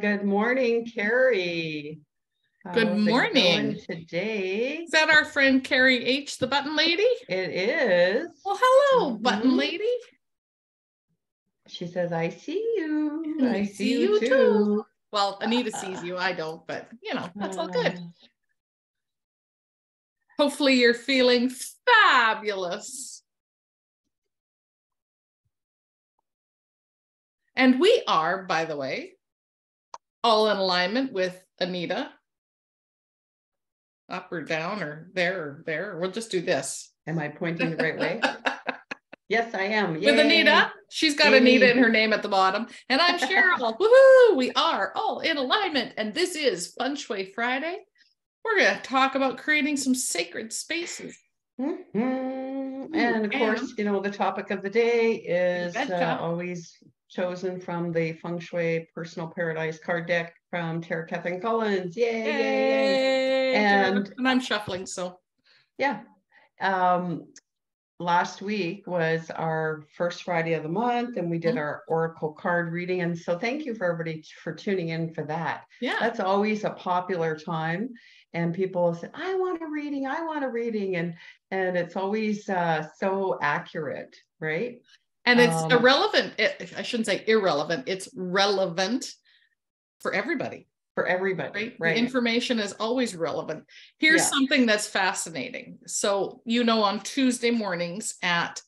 Good morning, Carrie. Good morning. Today? Is that our friend Carrie H, the button lady? It is. Well, hello, button lady. She says, I see you. I see you too. Well, Anita sees you. I don't, but that's all good. Hopefully you're feeling fabulous. And we are, by the way, all in alignment with Anita. Up or down or there. We'll just do this. Am I pointing the right way? Yes, I am. Yay. With Anita. She's got Anita in her name at the bottom. And I'm Cheryl. Woohoo! We are all in alignment. And this is Feng Shui Friday. We're going to talk about creating some sacred spaces. And of course, the topic of the day is always chosen from the Feng Shui Personal Paradise card deck from Tara Catherine Collins. Yay. And I'm shuffling, so. Yeah. Last week was our first Friday of the month, and we did our Oracle card reading. And so thank you for everybody for tuning in for that. Yeah. That's always a popular time. And people say, I want a reading. And it's always so accurate, right? And it's irrelevant. I shouldn't say irrelevant. It's relevant for everybody. For everybody, right? The information is always relevant. Here's something that's fascinating. So, on Tuesday mornings at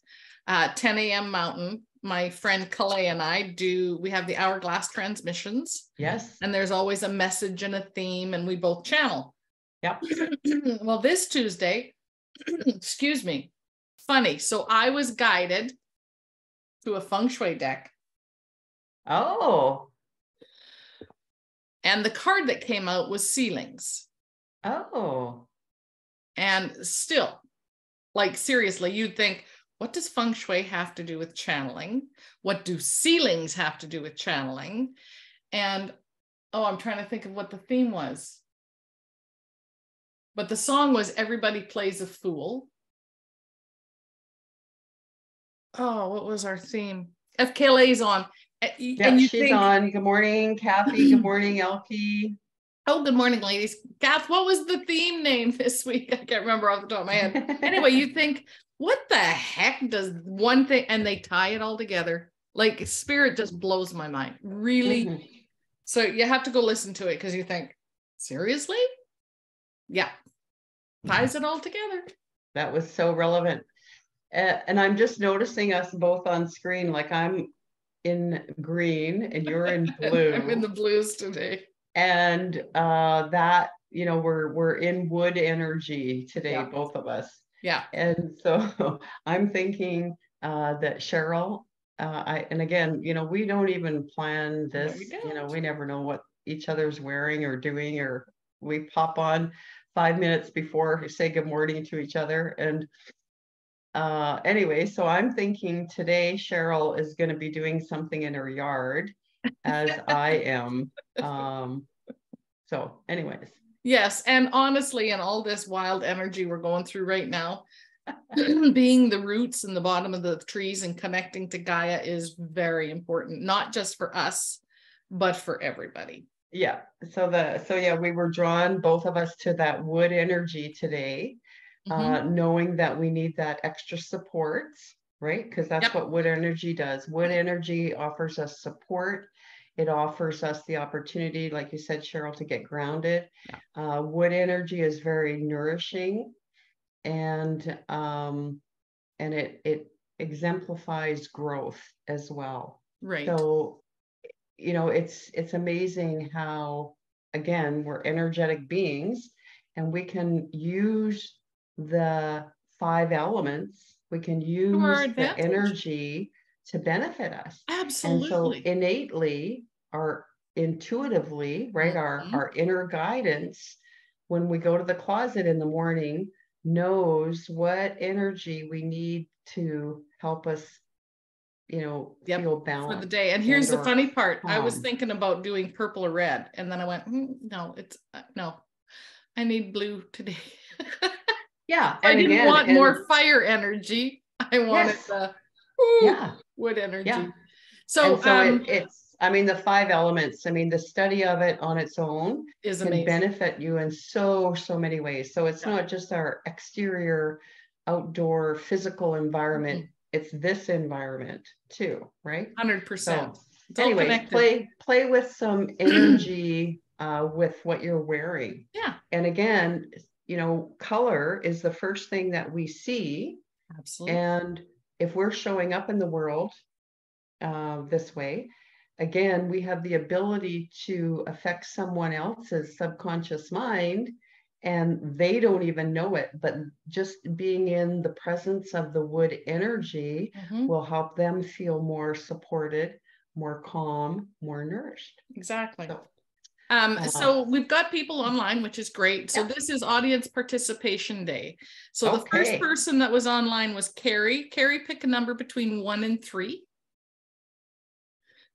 10 a.m. Mountain, my friend Calais and I we have the hourglass transmissions. Yes. And there's always a message and a theme, and we both channel. Yep. Well, this Tuesday, excuse me, funny. So I was guided to a Feng Shui deck. Oh. And the card that came out was ceilings. Oh. And still, seriously, you'd think, what does Feng Shui have to do with channeling? What do ceilings have to do with channeling? And, I'm trying to think of what the theme was. But the song was Everybody Plays a Fool. Oh, what was our theme? FKLA's on. Yeah, she's on. Good morning, Kathy. Good morning, Elkie. Oh, good morning, ladies. Kath, what was the theme name this week? I can't remember off the top of my head. Anyway, you think, what the heck does one thing, and they tie it all together. Spirit just blows my mind, really. So you have to go listen to it because you think, seriously? Yeah. Ties it all together. That was so relevant. And I'm just noticing us both on screen, I'm in green and you're in blue. I'm in the blues today. And that, we're in wood energy today, both of us. Yeah. And so I'm thinking that Cheryl, and again, we don't even plan this, we never know what each other's wearing or doing, or we pop on 5 minutes before we say good morning to each other. And anyway, so I'm thinking today Cheryl is going to be doing something in her yard as I am. So anyways. Yes. And honestly, in all this wild energy we're going through right now, being the roots in the bottom of the trees and connecting to Gaia is very important, not just for us, but for everybody. Yeah. So we were drawn, both of us, to that wood energy today. Knowing that we need that extra support, right? Because that's what wood energy does. Wood energy offers us support. It offers us the opportunity, like you said, Cheryl, to get grounded. Wood energy is very nourishing, and it exemplifies growth as well. Right. So, it's amazing how, again, we're energetic beings, and we can use the 5 elements, we can use the energy to benefit us. Absolutely. And so innately, or intuitively, right, our inner guidance, when we go to the closet in the morning, knows what energy we need to help us, feel balanced for the day. And here's the funny part. I was thinking about doing purple or red, and then I went, no, I need blue today. Yeah. I didn't want more fire energy. I wanted the wood energy. Yeah. So I mean, the 5 elements, I mean, the study of it on its own is can amazing. benefit you in so many ways. So it's not just our exterior, outdoor, physical environment. It's this environment too, right? 100%. So anyways, play with some energy with what you're wearing. Yeah. And again, you know, color is the first thing that we see. Absolutely. And if we're showing up in the world this way, again, we have the ability to affect someone else's subconscious mind, and they don't even know it, but just being in the presence of the wood energy will help them feel more supported, more calm, more nourished. Exactly. So we've got people online, which is great. So this is Audience Participation Day. So the first person that was online was Carrie. Carrie, pick a number between 1 and 3.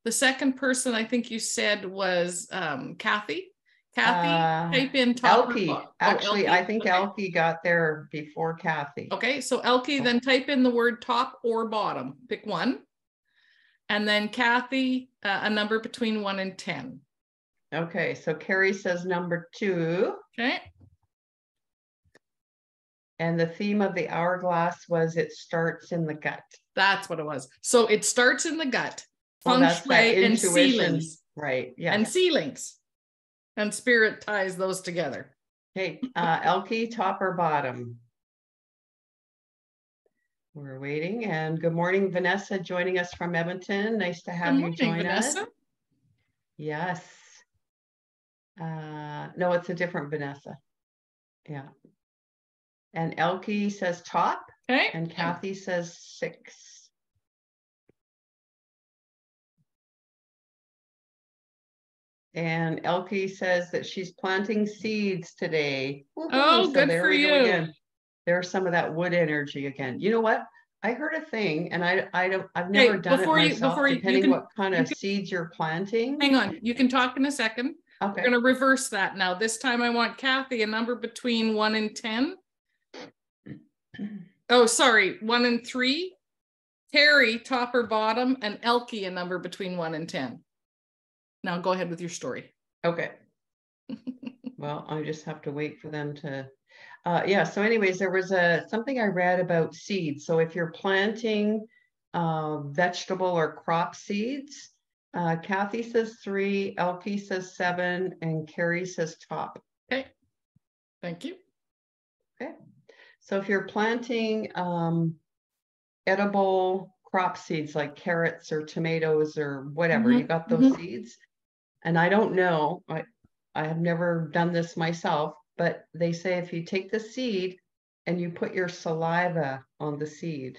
The second person I think you said was Kathy. Kathy, type in top. Elke. Actually, I think Elke got there before Kathy. Okay, so Elke, then type in the word top or bottom. Pick one. And then Kathy, a number between 1 and 10. Okay, so Carrie says number 2. Okay. And the theme of the hourglass was it starts in the gut. That's what it was. So it starts in the gut. Feng Shui and ceilings. Right. Yeah. And ceilings. And spirit ties those together. Okay. Elke, top or bottom? We're waiting. And good morning, Vanessa, joining us from Edmonton. Nice to have you join Vanessa. Us. Yes. No, it's a different Vanessa. Yeah. And Elke says top. Okay. And Kathy says 6. And Elke says that she's planting seeds today. Oh, so good there for we you. Go again. There's some of that wood energy again. You know what? I heard a thing, and I've never done it myself. Depending what kind of seeds you're planting. Hang on, you can talk in a second. Okay. We're going to reverse that now. This time I want Kathy a number between 1 and 10. Oh, sorry, 1 and 3. Terry, top or bottom, and Elke a number between 1 and 10. Now go ahead with your story. Okay. Well, I just have to wait for them to, yeah. So anyways, there was something I read about seeds. So if you're planting vegetable or crop seeds, Kathy says 3, Elke says 7, and Carrie says top. Okay. Thank you. Okay. So if you're planting edible crop seeds like carrots or tomatoes or whatever, you got those seeds. And I don't know, I have never done this myself, but they say if you take the seed and you put your saliva on the seed,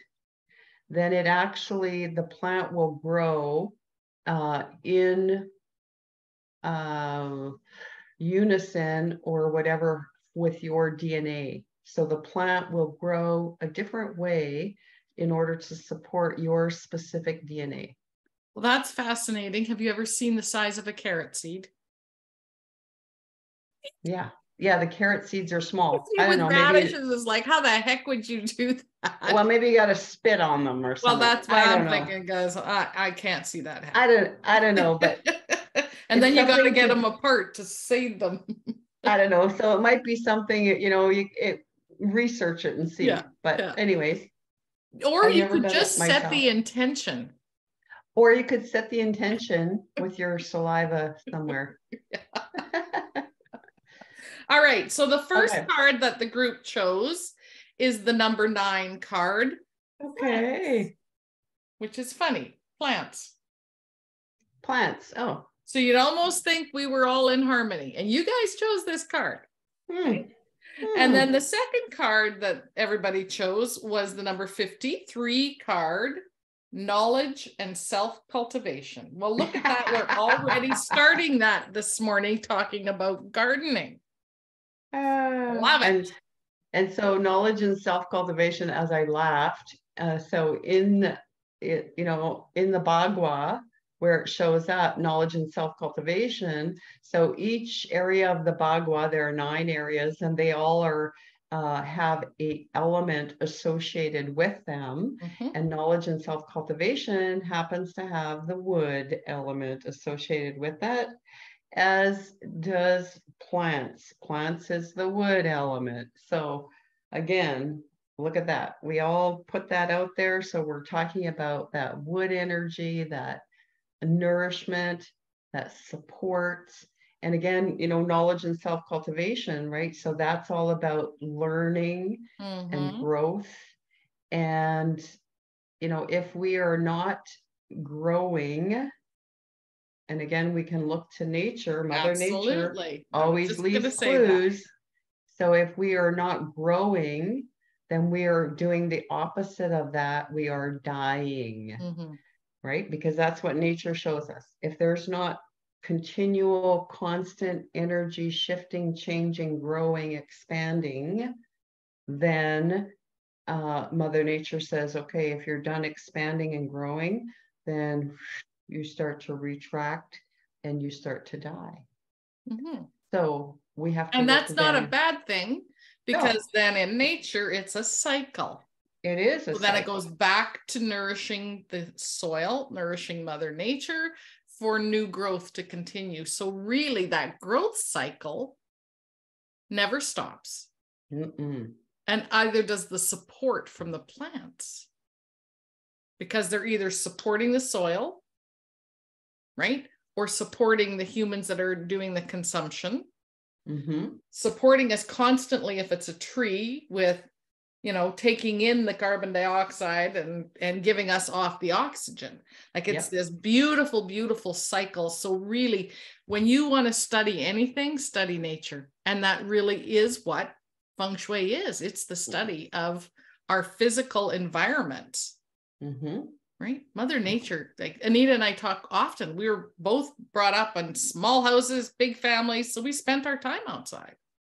then it actually, the plant will grow in unison or whatever with your DNA. So the plant will grow a different way in order to support your specific DNA. Well, that's fascinating. Have you ever seen the size of a carrot seed? Yeah. Yeah, the carrot seeds are small. I don't know. Radishes is like, how the heck would you do that? Well, maybe you got to spit on them or something. Well, that's what I'm thinking, guys. I can't see that happen. I don't know, but and then you got to get them apart to seed them. I don't know. So it might be something, you know, research it and see. Yeah, but anyways. Or you could just set the intention. Or you could set the intention with your saliva somewhere. All right. So the first card that the group chose is the number 9 card. Okay. Which is funny. Plants. Plants. Oh. So you'd almost think we were all in harmony. And you guys chose this card. And then the second card that everybody chose was the number 53 card. Knowledge and self-cultivation. Well, look at that. We're already starting that this morning, talking about gardening. Love it. And so knowledge and self-cultivation, as I laughed. So in the Bagua, where it shows up, knowledge and self-cultivation. So each area of the Bagua, there are 9 areas, and they all are have a element associated with them, and knowledge and self-cultivation happens to have the wood element associated with it, as does plants. Plants is the wood element. So again, look at that. We all put that out there. So we're talking about that wood energy, that nourishment, that supports. And again, you know, knowledge and self-cultivation, right? So that's all about learning and growth. And, you know, if we are not growing, and again, we can look to nature, Mother Nature always leaves clues. So if we are not growing, then we are doing the opposite of that. We are dying, right? Because that's what nature shows us. If there's not continual, constant energy shifting, changing, growing, expanding, then Mother Nature says, okay, if you're done expanding and growing, then you start to retract and you start to die. So we have to, and that's not a bad thing, because then in nature it's a cycle. It is a cycle. Then it goes back to nourishing the soil, nourishing Mother Nature for new growth to continue. So really that growth cycle never stops. And either does the support from the plants, because they're either supporting the soil, right? Or supporting the humans that are doing the consumption, supporting us constantly if it's a tree with, you know, taking in the carbon dioxide and giving us off the oxygen. Like it's this beautiful, beautiful cycle. So really, when you want to study anything, study nature. And that really is what Feng Shui is. It's the study of our physical environment. Right? Mother Nature, like Anita and I talk often. We were both brought up in small houses, big families. So we spent our time outside.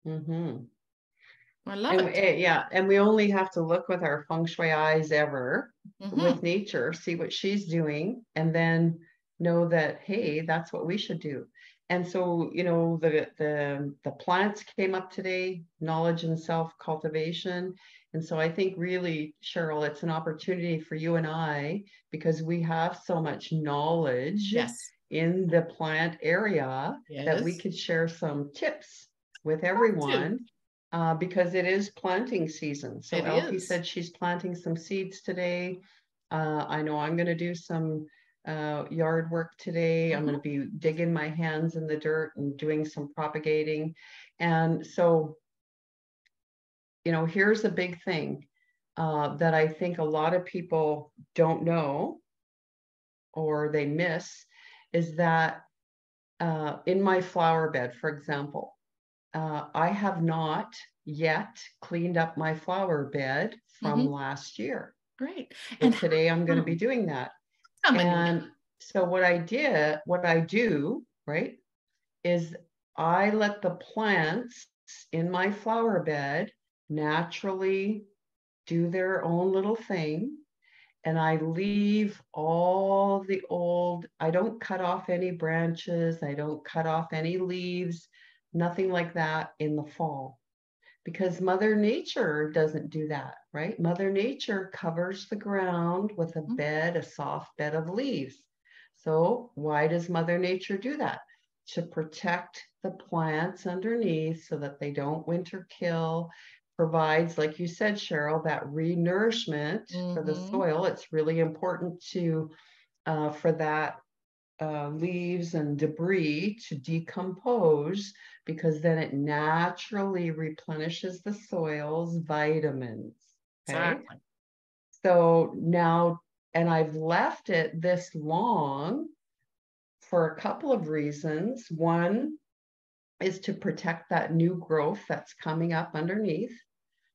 I love it. Yeah. And we only have to look with our Feng Shui eyes ever with nature, see what she's doing, and then know that, hey, that's what we should do. And so, you know, the plants came up today, knowledge and self-cultivation. And so I think really, Cheryl, it's an opportunity for you and I, because we have so much knowledge in the plant area that we could share some tips with everyone. Because it is planting season. So Elfie said she's planting some seeds today. I know I'm going to do some yard work today. I'm going to be digging my hands in the dirt and doing some propagating. And so, you know, here's a big thing that I think a lot of people don't know or they miss, is that in my flower bed, for example, I have not yet cleaned up my flower bed from last year. Great. And today I'm going to be doing that. And so what I do, right, is I let the plants in my flower bed naturally do their own little thing. And I leave all the old, I don't cut off any branches. I don't cut off any leaves, nothing like that in the fall. Because Mother Nature doesn't do that, right? Mother Nature covers the ground with a bed, a soft bed of leaves. So why does Mother Nature do that? To protect the plants underneath so that they don't winter kill, provides, like you said, Cheryl, that re-nourishment for the soil. It's really important to for that leaves and debris to decompose, because then it naturally replenishes the soil's vitamins. Okay? Exactly. So now, and I've left it this long for a couple of reasons. One is to protect that new growth that's coming up underneath,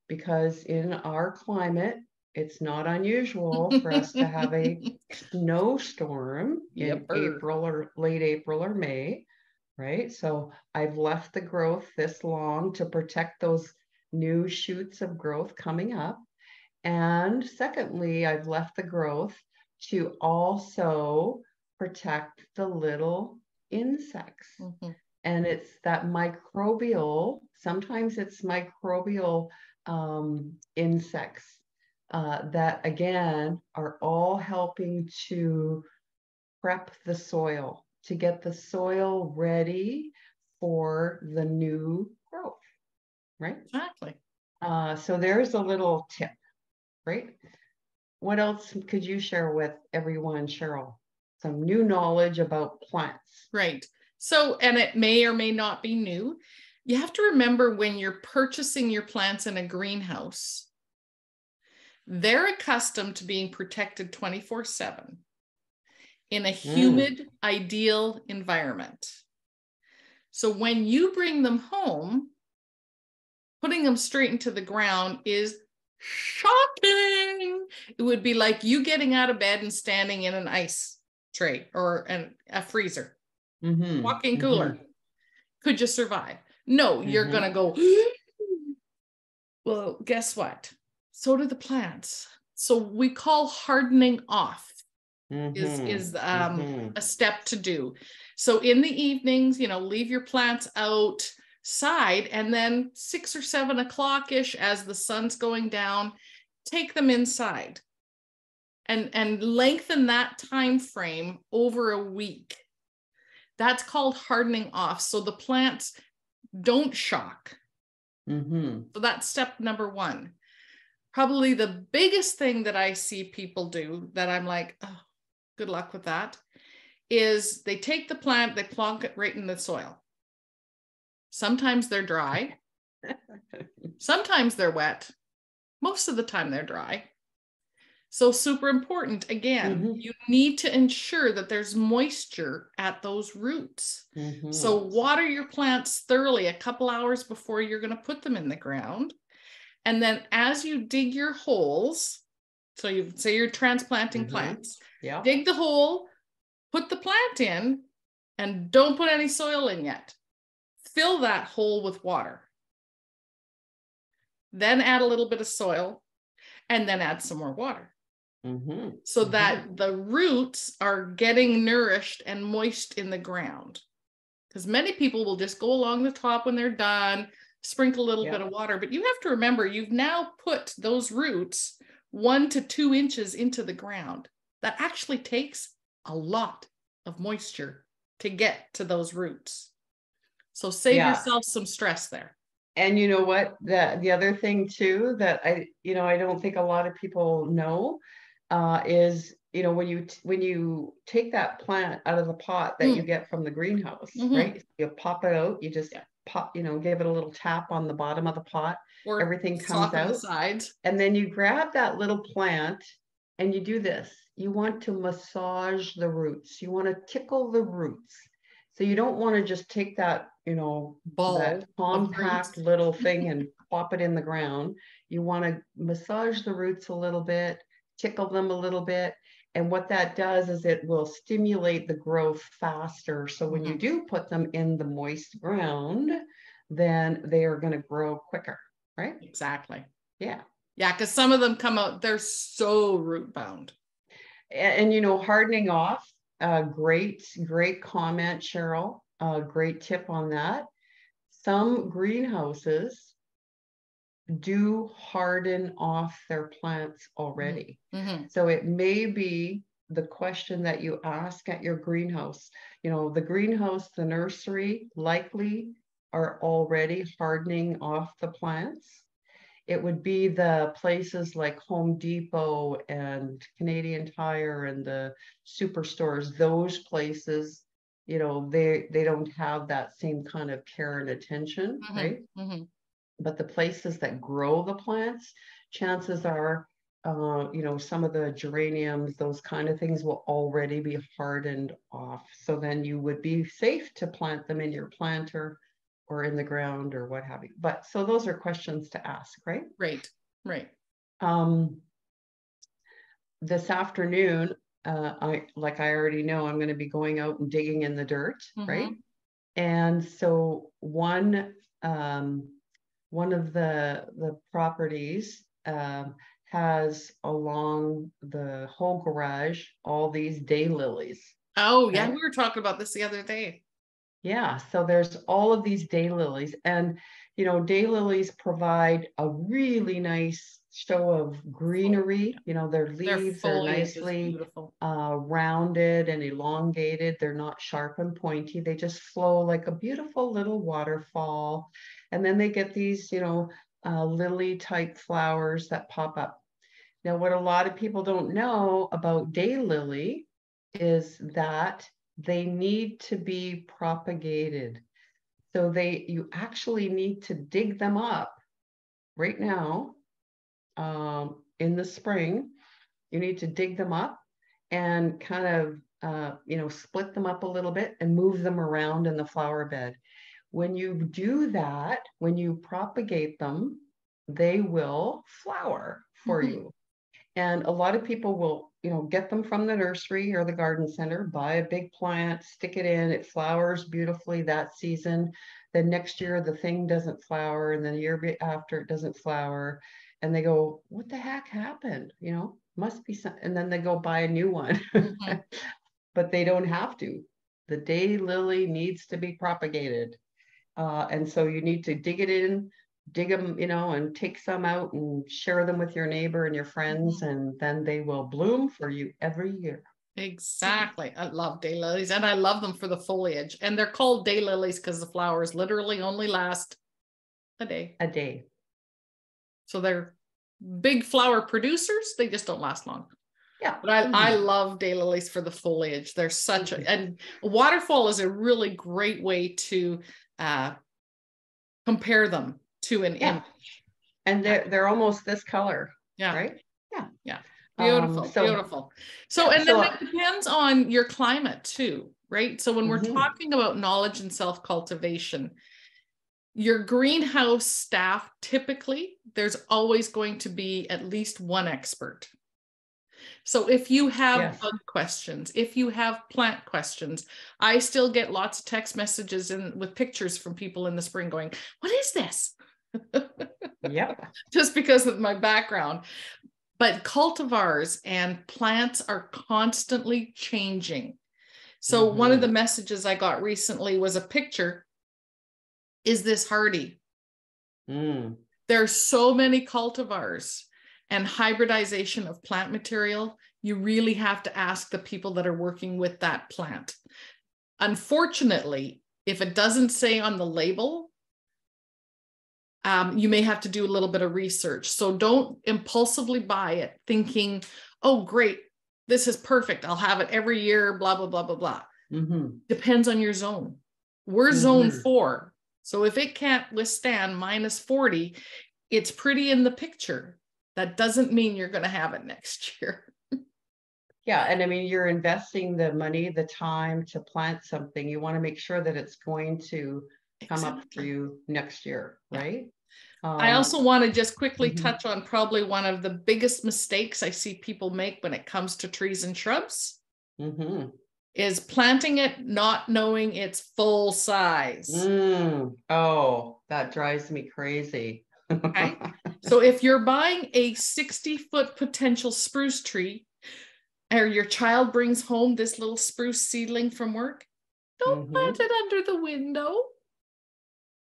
because in our climate, it's not unusual for us to have a snowstorm in April or late April or May, right? So I've left the growth this long to protect those new shoots of growth coming up. And secondly, I've left the growth to also protect the little insects. And it's that microbial, sometimes it's microbial insects that again are all helping to prep the soil, to get the soil ready for the new growth, right? Exactly. So there's a little tip, right? What else could you share with everyone, Cheryl? Some new knowledge about plants. Right. So, and it may or may not be new. You have to remember when you're purchasing your plants in a greenhouse, they're accustomed to being protected 24/7 in a humid, ideal environment. So when you bring them home, putting them straight into the ground is shocking. It would be like you getting out of bed and standing in an ice tray or a freezer, walk-in cooler. Could you survive? No, you're going to go, well, guess what? So do the plants. So we call hardening off is a step to do. So in the evenings, leave your plants outside, and then 6 or 7 o'clock-ish as the sun's going down, take them inside and lengthen that time frame over a week. That's called hardening off. So the plants don't shock. So that's step number 1. Probably the biggest thing that I see people do that I'm like, oh, good luck with that, is they take the plant, they plonk it right in the soil. Sometimes they're dry. Sometimes they're wet. Most of the time they're dry. So super important. Again, you need to ensure that there's moisture at those roots. So water your plants thoroughly a couple hours before you're going to put them in the ground. And then as you dig your holes, so you say you're transplanting plants, dig the hole, put the plant in, and don't put any soil in yet. Fill that hole with water. Then add a little bit of soil, and then add some more water. So that the roots are getting nourished and moist in the ground. Because many people will just go along the top when they're done, sprinkle a little bit of water. But you have to remember, you've now put those roots 1 to 2 inches into the ground. That actually takes a lot of moisture to get to those roots. So save yourself some stress there. And you know what? The other thing too that I don't think a lot of people know is, when you take that plant out of the pot that you get from the greenhouse, right? You pop it out, you just pop, give it a little tap on the bottom of the pot, or everything comes out, the sides. And then you grab that little plant and you do this. You want to massage the roots. You want to tickle the roots. So you don't want to just take that, ball, that compact little thing and plop it in the ground. You want to massage the roots a little bit, tickle them a little bit. And what that does is it will stimulate the growth faster. So when you do put them in the moist ground, then they are going to grow quicker, right? Exactly. Yeah. Yeah, because some of them come out, they're so root bound. And hardening off, great comment, Cheryl. Great tip on that. Some greenhouses do harden off their plants already. So it may be the question that you ask at your greenhouse. The greenhouse, the nursery likely are already hardening off the plants. It would be the places like Home Depot and Canadian Tire and the superstores, those places, they don't have that same kind of care and attention, right? But the places that grow the plants, chances are, some of the geraniums, those kind of things will already be hardened off. So then you would be safe to plant them in your planter or in the ground or what have you. But so those are questions to ask, right? Right. This afternoon, I already know I'm going to be going out and digging in the dirt, right? And so one of the properties has along the whole garage all these daylilies. Oh, yeah, we were talking about this the other day. Yeah, so there's all of these daylilies, and you know, daylilies provide a really nice show of greenery. You know, their Their leaves are foliage is nicely beautiful. rounded and elongated. They're not sharp and pointy. They just flow like a beautiful little waterfall. And then they get these, you know, lily type flowers that pop up. Now, what a lot of people don't know about daylily is that they need to be propagated. So you actually need to dig them up right now, in the spring. You need to dig them up and kind of, you know, split them up a little bit and move them around in the flower bed. When you do that, when you propagate them, they will flower for you. And a lot of people will, you know, get them from the nursery or the garden center, buy a big plant, stick it in, it flowers beautifully that season. Then next year the thing doesn't flower, and then the year after it doesn't flower. And they go, what the heck happened? You know, must be some, and then they go buy a new one. But they don't have to. The daylily needs to be propagated. And so you need to dig it in, dig them, you know, and take some out and share them with your neighbor and your friends, and then they will bloom for you every year. Exactly. I love daylilies, and I love them for the foliage. And they're called daylilies because the flowers literally only last a day. A day. So they're big flower producers. They just don't last long. Yeah. But I love daylilies for the foliage. They're such a, and a waterfall is a really great way to compare them to an image. And they're almost this color. Yeah. Right? Yeah. Yeah. Beautiful. Beautiful. So, and then it depends on your climate too, right? So when we're talking about knowledge and self-cultivation, your greenhouse staff, typically, there's always going to be at least one expert. So if you have bug questions, if you have plant questions, I still get lots of text messages with pictures from people in the spring going, what is this? Yep. Just because of my background. But cultivars and plants are constantly changing. So one of the messages I got recently was a picture. Is this hardy? There's so many cultivars and hybridization of plant material. You really have to ask the people that are working with that plant. Unfortunately, if it doesn't say on the label, you may have to do a little bit of research. So don't impulsively buy it thinking, oh, great, this is perfect. I'll have it every year, blah, blah, blah, blah, blah. Depends on your zone. We're zone 4. So if it can't withstand -40, it's pretty in the picture. That doesn't mean you're going to have it next year. Yeah. And I mean, you're investing the money, the time to plant something. You want to make sure that it's going to come up for you next year, right? I also want to just quickly touch on probably one of the biggest mistakes I see people make when it comes to trees and shrubs is planting it not knowing its full size. Oh, that drives me crazy. Okay. So if you're buying a 60-foot potential spruce tree, or your child brings home this little spruce seedling from work, don't plant it under the window.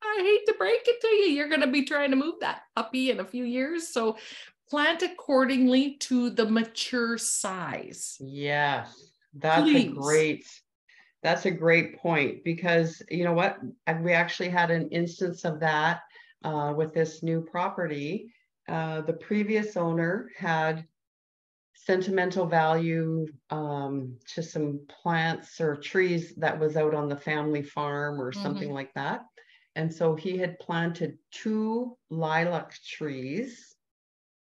I hate to break it to you. You're going to be trying to move that puppy in a few years. So plant accordingly to the mature size. Yes, that's a great point, because you know what? We actually had an instance of that with this new property. The previous owner had sentimental value to some plants or trees that was out on the family farm or something like that. And so he had planted 2 lilac trees.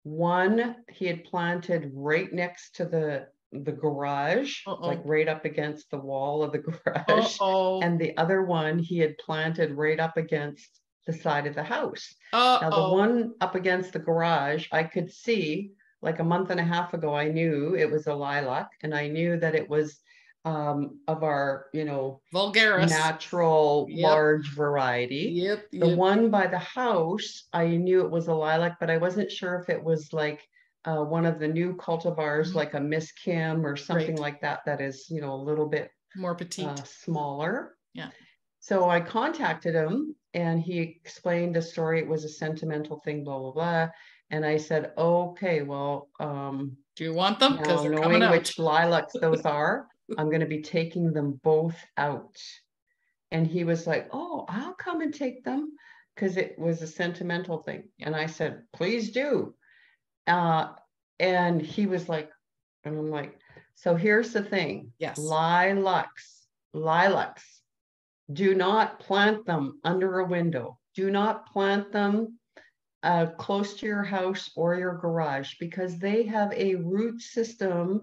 One he had planted right next to the garage, like right up against the wall of the garage. And the other one he had planted right up against the side of the house. Now the one up against the garage, I could see, like a month and a half ago, I knew it was a lilac, and I knew that it was of our, you know, vulgaris, natural large variety. The one by the house, I knew it was a lilac, but I wasn't sure if it was like one of the new cultivars, like a Miss Kim or something like that, that is, you know, a little bit more petite, smaller. So I contacted him and he explained the story. It was a sentimental thing, blah, blah, blah. And I said, okay, well, do you want them? Now knowing which lilacs those are, I'm going to be taking them both out. And he was like, oh, I'll come and take them, because it was a sentimental thing. And I said, please do. And he was like, and I'm like, so here's the thing. Yes. Lilacs, do not plant them under a window. Do not plant them close to your house or your garage, because they have a root system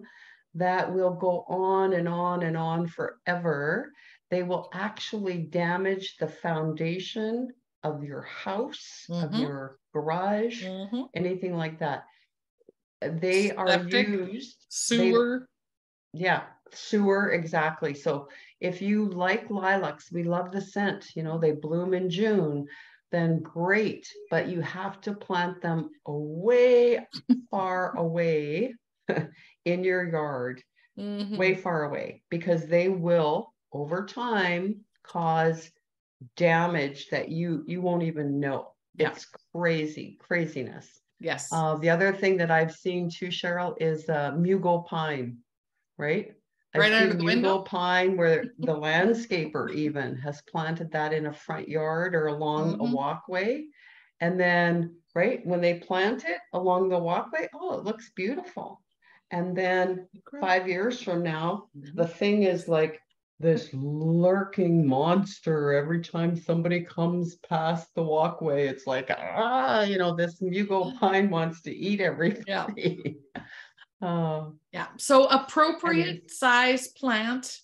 that will go on and on and on forever. They will actually damage the foundation of your house, of your garage, anything like that. They are used. Sewer. Sewer, exactly. So if you like lilacs, we love the scent, you know, they bloom in June, then great, but you have to plant them way far away in your yard, way far away, because they will over time cause damage that you won't even know. It's craziness. Yes. The other thing that I've seen too, Cheryl, is mugo pine, right? Right under the window? Pine where the landscaper even has planted that in a front yard or along a walkway. And then, right, when they plant it along the walkway, oh, it looks beautiful. And then 5 years from now, the thing is like this lurking monster. Every time somebody comes past the walkway, it's like, you know, this mugo pine wants to eat everything. So appropriate size plant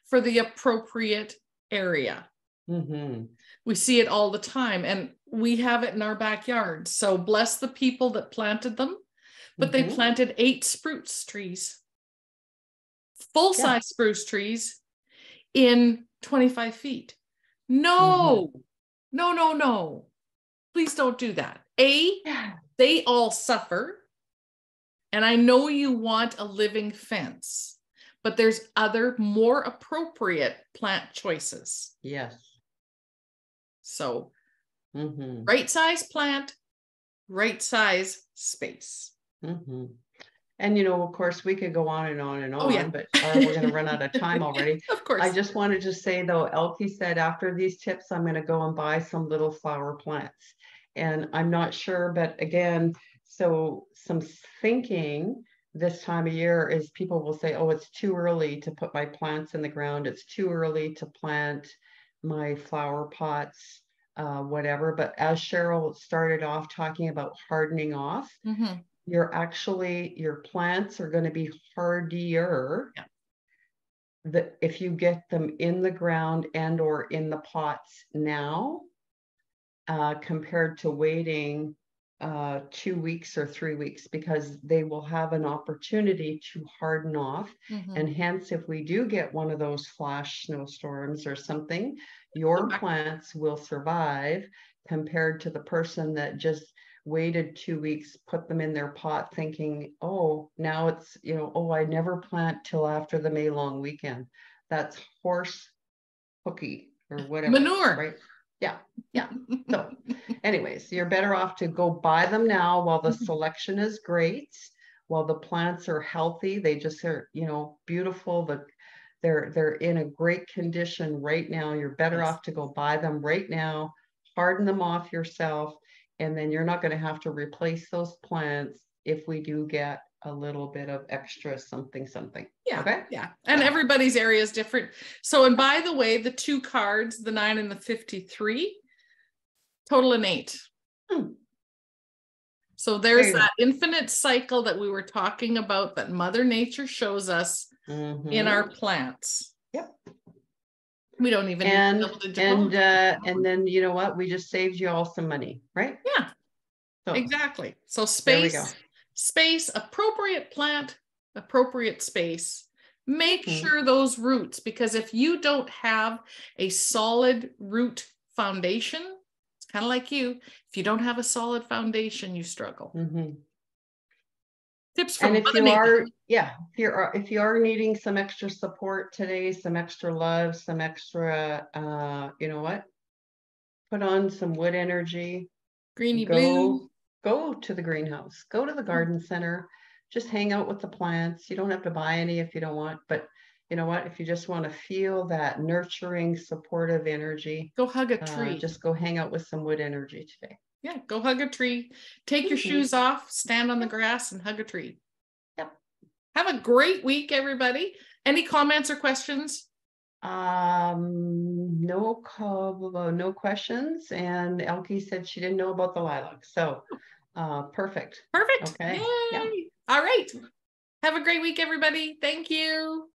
for the appropriate area. We see it all the time, and we have it in our backyard. So bless the people that planted them, but they planted 8 spruce trees, full-size spruce trees in 25 feet. No, please don't do that. They all suffer. And I know you want a living fence, but there's other more appropriate plant choices. Yes. So right size plant, right size space. And, you know, of course, we could go on and on and on, but we're going to run out of time already. Of course. I just wanted to say, though, Elkie said after these tips, I'm going to go and buy some little flower plants. And I'm not sure, but again, so some thinking this time of year is people will say, oh, it's too early to put my plants in the ground. It's too early to plant my flower pots, whatever. But as Cheryl started off talking about hardening off, your plants are going to be hardier if you get them in the ground and or in the pots now, compared to waiting 2 weeks or 3 weeks, because they will have an opportunity to harden off. And hence, if we do get one of those flash snowstorms or something, your plants will survive, compared to the person that just waited 2 weeks, put them in their pot thinking, oh, now it's, you know, oh, I never plant till after the May long weekend. That's horse hooky or whatever. Manure. Right? Yeah. So anyways, you're better off to go buy them now while the selection is great, while the plants are healthy. They just are, you know, beautiful. They're in a great condition right now. You're better off to go buy them right now, harden them off yourself, and then you're not going to have to replace those plants if we do get a little bit of extra something. And everybody's area is different. So, and by the way, the 2 cards, the 9 and the 53, total an 8. So there's that infinite cycle that we were talking about that Mother Nature shows us in our plants. We don't even and then, you know what, we just saved you all some money, right? Exactly. So space, appropriate plant, appropriate space. Make sure those roots, because if you don't have a solid root foundation, it's kind of like you. If you don't have a solid foundation, you struggle. Tips from And if Mother you Nature. are, yeah, if you are needing some extra support today, some extra love, some extra, you know what? Put on some wood energy. Greeny blue. Go to the greenhouse. Go to the garden center. Just hang out with the plants. You don't have to buy any if you don't want, but you know what? If you just want to feel that nurturing, supportive energy, go hug a tree. Just go hang out with some wood energy today. Yeah, go hug a tree. Take your shoes off, stand on the grass and hug a tree. Yep. Have a great week, everybody. Any comments or questions? No questions. And Elke said she didn't know about the lilac. So perfect. Perfect. Okay. Yay. Yeah. All right. Have a great week, everybody. Thank you.